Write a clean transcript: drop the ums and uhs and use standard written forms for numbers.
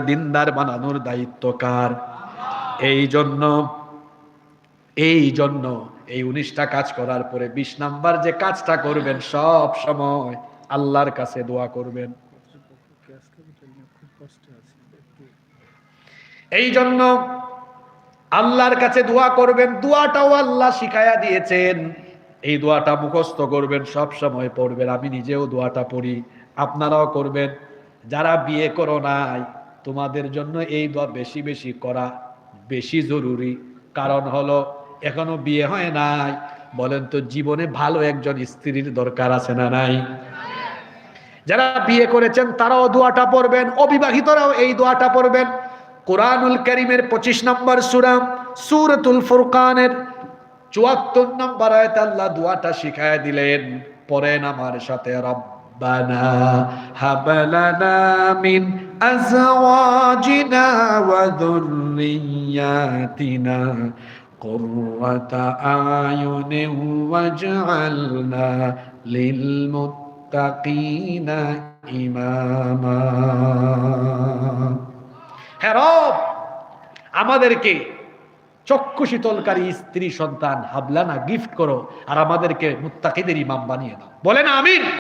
দিনদার বানানোর দায়িত্ব কার? এই জন্য এই 19টা কাজ করার পরে 20 নাম্বার যে কাজটা করবেন, সব সময় আল্লাহর কাছে দোয়া করবেন। এই জন্য আল্লাহর কাছে দোয়া করবেন। দোয়াটাও আল্লাহ শিখায়া দিয়েছেন, এই দোয়াটা মুখস্থ করবেন, সব সময় পড়বেন। আমি নিজেও দোয়াটা পড়ি, আপনারাও করবেন। যারা বিয়ে করো নাই, তোমাদের জন্য এই দোয়া বেশি বেশি করা বেশি জরুরি। কারণ হলো এখনো বিয়ে হয় নাই, বলেন তো জীবনে ভালো একজন স্ত্রীর দরকার আছে না নাই? যারা বিয়ে করেছেন তারাও দোয়াটা পড়বেন, অবিবাহিতরাও এই দোয়াটা পড়বেন। কুরআনুল কারীমের 25 নম্বর সূরা সূরাতুল ফুরকানের 74 নম্বর আয়াতে আল্লাহ দোয়াটা শিখায় দিলেন। পড়েন আমার সাথে, রব্বানা হাবলানা মিন আজওয়াজিনা ওয়া যুররিয়াতিনা কুররাতা আয়ুনিন ওয়াজআলনা লিল মুত্তাকিনা ইমামা। হে রব, আমাদেরকে চক্ষু শীতলকারী স্ত্রী সন্তান হাবলানা গিফট করো, আর আমাদেরকে মুত্তাকিদের ইমাম বানিয়ে দাও। বলেন আমিন।